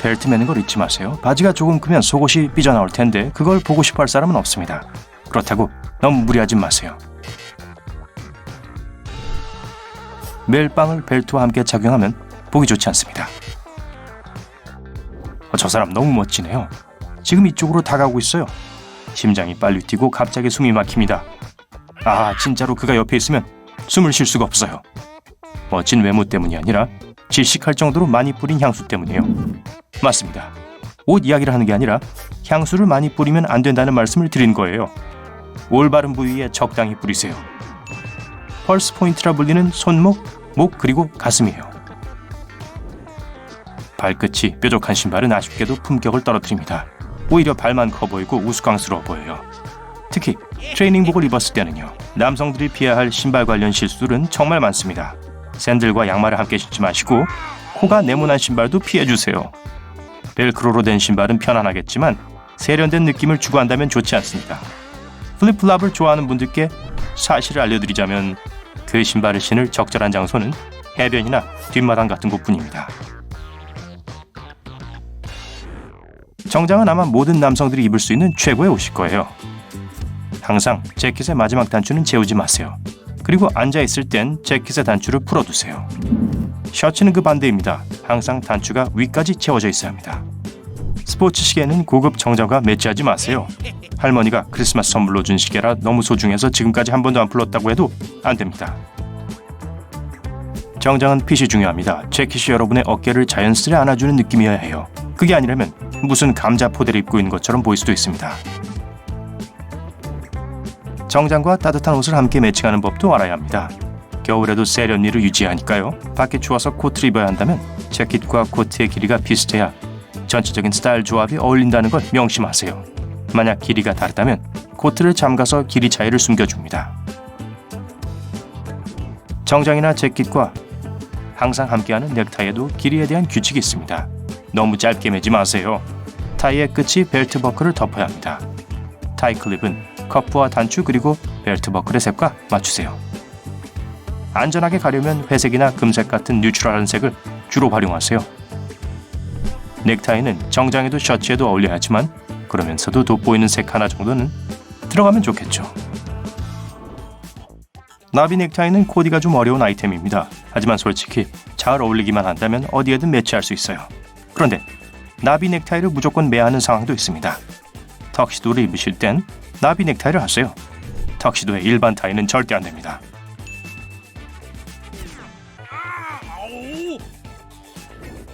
벨트 매는 걸 잊지 마세요. 바지가 조금 크면 속옷이 삐져나올 텐데 그걸 보고 싶어 할 사람은 없습니다. 그렇다고 너무 무리하지 마세요. 멜빵을 벨트와 함께 착용하면 보기 좋지 않습니다. 저 사람 너무 멋지네요. 지금 이쪽으로 다가오고 있어요. 심장이 빨리 뛰고 갑자기 숨이 막힙니다. 아, 진짜로 그가 옆에 있으면 숨을 쉴 수가 없어요. 멋진 외모 때문이 아니라 질식할 정도로 많이 뿌린 향수 때문이에요. 맞습니다. 옷 이야기를 하는 게 아니라 향수를 많이 뿌리면 안 된다는 말씀을 드린 거예요. 올바른 부위에 적당히 뿌리세요. 펄스 포인트라 불리는 손목, 목 그리고 가슴이에요. 발끝이 뾰족한 신발은 아쉽게도 품격을 떨어뜨립니다. 오히려 발만 커 보이고 우스꽝스러워 보여요. 특히 트레이닝복을 입었을 때는요. 남성들이 피해야 할 신발 관련 실수들은 정말 많습니다. 샌들과 양말을 함께 신지 마시고 코가 네모난 신발도 피해주세요. 벨크로로 된 신발은 편안하겠지만 세련된 느낌을 추구한다면 좋지 않습니다. 플립플랍을 좋아하는 분들께 사실을 알려드리자면 그 신발을 신을 적절한 장소는 해변이나 뒷마당 같은 곳뿐입니다. 정장은 아마 모든 남성들이 입을 수 있는 최고의 옷일 거예요. 항상 재킷의 마지막 단추는 재우지 마세요. 그리고 앉아있을 땐 재킷의 단추를 풀어두세요. 셔츠는 그 반대입니다. 항상 단추가 위까지 채워져 있어야 합니다. 스포츠 시계는 고급 정장과 매치하지 마세요. 할머니가 크리스마스 선물로 준 시계라 너무 소중해서 지금까지 한 번도 안 풀었다고 해도 안 됩니다. 정장은 핏이 중요합니다. 재킷이 여러분의 어깨를 자연스레 안아주는 느낌이어야 해요. 그게 아니라면 무슨 감자 포대를 입고 있는 것처럼 보일 수도 있습니다. 정장과 따뜻한 옷을 함께 매칭하는 법도 알아야 합니다. 겨울에도 세련미를 유지하니까요. 밖에 추워서 코트를 입어야 한다면 재킷과 코트의 길이가 비슷해야 전체적인 스타일 조합이 어울린다는 걸 명심하세요. 만약 길이가 다르다면 코트를 잠가서 길이 차이를 숨겨줍니다. 정장이나 재킷과 항상 함께하는 넥타이에도 길이에 대한 규칙이 있습니다. 너무 짧게 매지 마세요. 타이의 끝이 벨트 버클을 덮어야 합니다. 타이 클립은 커프와 단추 그리고 벨트 버클의 색과 맞추세요. 안전하게 가려면 회색이나 금색 같은 뉴트럴한 색을 주로 활용하세요. 넥타이는 정장에도 셔츠에도 어울려야 하지만 그러면서도 돋보이는 색 하나 정도는 들어가면 좋겠죠. 나비 넥타이는 코디가 좀 어려운 아이템입니다. 하지만 솔직히 잘 어울리기만 한다면 어디에든 매치할 수 있어요. 그런데 나비 넥타이를 무조건 매야 하는 상황도 있습니다. 턱시도를 입으실 땐 나비 넥타이를 하세요. 턱시도의 일반 타이는 절대 안 됩니다.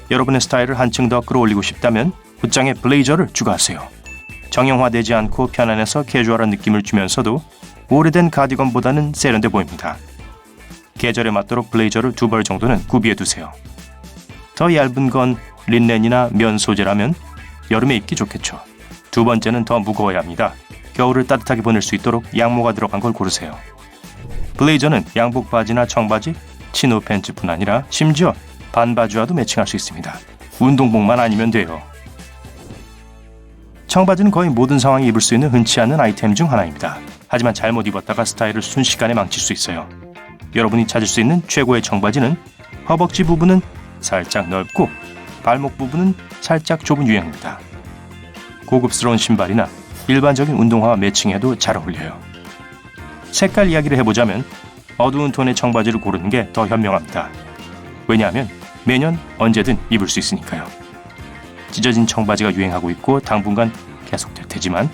여러분의 스타일을 한층 더 끌어올리고 싶다면 옷장에 블레이저를 추가하세요. 정형화되지 않고 편안해서 캐주얼한 느낌을 주면서도 오래된 가디건보다는 세련돼 보입니다. 계절에 맞도록 블레이저를 2벌 정도는 구비해두세요. 더 얇은 건 린넨이나 면 소재라면 여름에 입기 좋겠죠. 두 번째는 더 무거워야 합니다. 겨울을 따뜻하게 보낼 수 있도록 양모가 들어간 걸 고르세요. 블레이저는 양복 바지나 청바지, 치노 팬츠뿐 아니라 심지어 반바지와도 매칭할 수 있습니다. 운동복만 아니면 돼요. 청바지는 거의 모든 상황에 입을 수 있는 흔치 않은 아이템 중 하나입니다. 하지만 잘못 입었다가 스타일을 순식간에 망칠 수 있어요. 여러분이 찾을 수 있는 최고의 청바지는 허벅지 부분은 살짝 넓고 발목 부분은 살짝 좁은 유형입니다. 고급스러운 신발이나 일반적인 운동화와 매칭해도 잘 어울려요. 색깔 이야기를 해보자면 어두운 톤의 청바지를 고르는 게 더 현명합니다. 왜냐하면 매년 언제든 입을 수 있으니까요. 찢어진 청바지가 유행하고 있고 당분간 계속될 테지만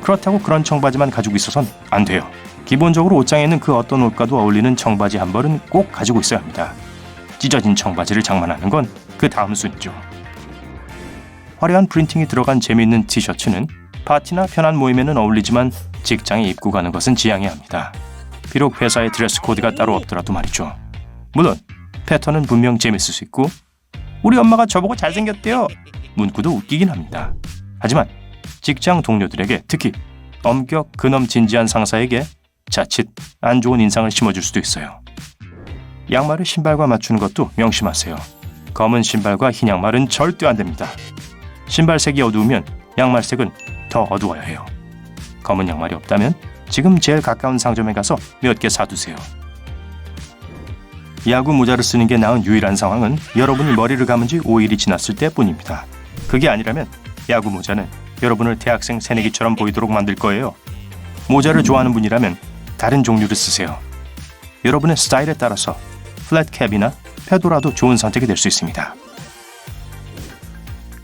그렇다고 그런 청바지만 가지고 있어선 안 돼요. 기본적으로 옷장에는 그 어떤 옷과도 어울리는 청바지 한 벌은 꼭 가지고 있어야 합니다. 찢어진 청바지를 장만하는 건 그 다음 순위죠. 화려한 프린팅이 들어간 재미있는 티셔츠는 파티나 편한 모임에는 어울리지만 직장에 입고 가는 것은 지양해야 합니다. 비록 회사에 드레스 코드가 따로 없더라도 말이죠. 물론 패턴은 분명 재밌을 수 있고 우리 엄마가 저보고 잘생겼대요 문구도 웃기긴 합니다. 하지만 직장 동료들에게 특히 엄격 근엄 진지한 상사에게 자칫 안 좋은 인상을 심어줄 수도 있어요. 양말을 신발과 맞추는 것도 명심하세요. 검은 신발과 흰 양말은 절대 안 됩니다. 신발색이 어두우면 양말색은 더 어두워야 해요. 검은 양말이 없다면 지금 제일 가까운 상점에 가서 몇 개 사두세요. 야구 모자를 쓰는 게 나은 유일한 상황은 여러분이 머리를 감은 지 5일이 지났을 때뿐입니다. 그게 아니라면 야구 모자는 여러분을 대학생 새내기처럼 보이도록 만들 거예요. 모자를 좋아하는 분이라면 다른 종류를 쓰세요. 여러분의 스타일에 따라서 플랫캡이나 페도라도 좋은 선택이 될 수 있습니다.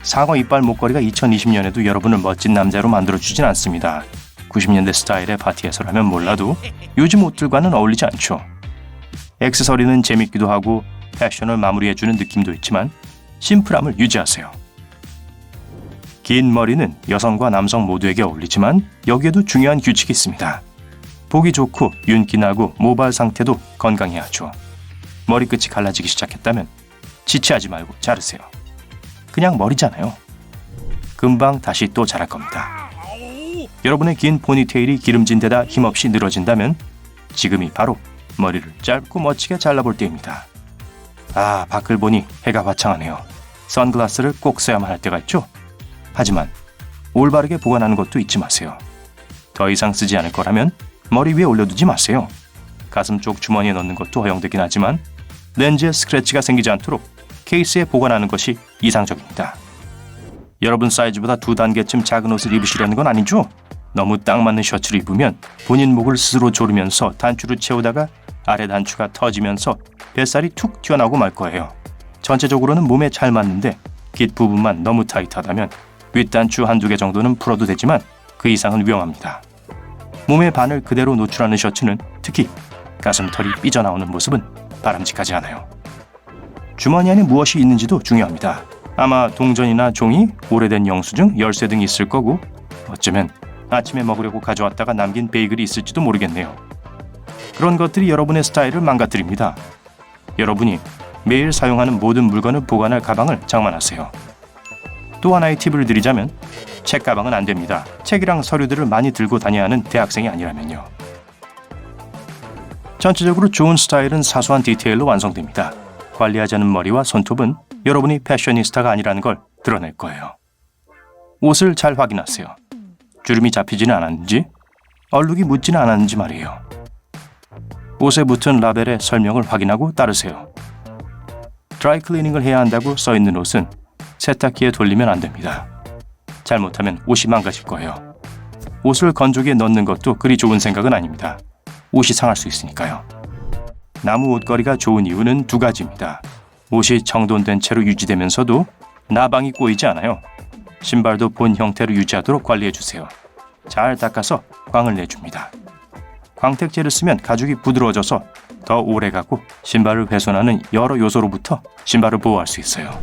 상어 이빨 목걸이가 2020년에도 여러분을 멋진 남자로 만들어주진 않습니다. 90년대 스타일의 파티에서라면 몰라도 요즘 옷들과는 어울리지 않죠. 액세서리는 재밌기도 하고 패션을 마무리해주는 느낌도 있지만 심플함을 유지하세요. 긴 머리는 여성과 남성 모두에게 어울리지만 여기에도 중요한 규칙이 있습니다. 보기 좋고 윤기 나고 모발 상태도 건강해야 하죠. 머리끝이 갈라지기 시작했다면 지체하지 말고 자르세요. 그냥 머리잖아요. 금방 다시 또 자랄 겁니다. 여러분의 긴 포니테일이 기름진 데다 힘없이 늘어진다면 지금이 바로 머리를 짧고 멋지게 잘라볼 때입니다. 아, 밖을 보니 해가 화창하네요. 선글라스를 꼭 써야만 할 때가 있죠? 하지만 올바르게 보관하는 것도 잊지 마세요. 더 이상 쓰지 않을 거라면 머리 위에 올려두지 마세요. 가슴 쪽 주머니에 넣는 것도 허용되긴 하지만 렌즈에 스크래치가 생기지 않도록 케이스에 보관하는 것이 이상적입니다. 여러분 사이즈보다 2단계쯤 작은 옷을 입으시려는 건 아니죠? 너무 딱 맞는 셔츠를 입으면 본인 목을 스스로 조르면서 단추를 채우다가 아래 단추가 터지면서 뱃살이 툭 튀어나오고 말 거예요. 전체적으로는 몸에 잘 맞는데 깃 부분만 너무 타이트하다면 윗단추 한두 개 정도는 풀어도 되지만 그 이상은 위험합니다. 몸의 반을 그대로 노출하는 셔츠는 특히 가슴털이 삐져나오는 모습은 바람직하지 않아요. 주머니 안에 무엇이 있는지도 중요합니다. 아마 동전이나 종이, 오래된 영수증, 열쇠 등이 있을 거고 어쩌면 아침에 먹으려고 가져왔다가 남긴 베이글이 있을지도 모르겠네요. 그런 것들이 여러분의 스타일을 망가뜨립니다. 여러분이 매일 사용하는 모든 물건을 보관할 가방을 장만하세요. 또 하나의 팁을 드리자면 책 가방은 안 됩니다. 책이랑 서류들을 많이 들고 다녀야 하는 대학생이 아니라면요. 전체적으로 좋은 스타일은 사소한 디테일로 완성됩니다. 관리하지 않은 머리와 손톱은 여러분이 패셔니스타가 아니라는 걸 드러낼 거예요. 옷을 잘 확인하세요. 주름이 잡히지는 않았는지, 얼룩이 묻지는 않았는지 말이에요. 옷에 붙은 라벨의 설명을 확인하고 따르세요. 드라이 클리닝을 해야 한다고 써있는 옷은 세탁기에 돌리면 안 됩니다. 잘못하면 옷이 망가질 거예요. 옷을 건조기에 넣는 것도 그리 좋은 생각은 아닙니다. 옷이 상할 수 있으니까요. 나무 옷걸이가 좋은 이유는 두 가지입니다. 옷이 정돈된 채로 유지되면서도 나방이 꼬이지 않아요. 신발도 본 형태로 유지하도록 관리해주세요. 잘 닦아서 광을 내줍니다. 광택제를 쓰면 가죽이 부드러워져서 더 오래가고 신발을 훼손하는 여러 요소로부터 신발을 보호할 수 있어요.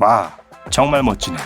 와, 정말 멋지네.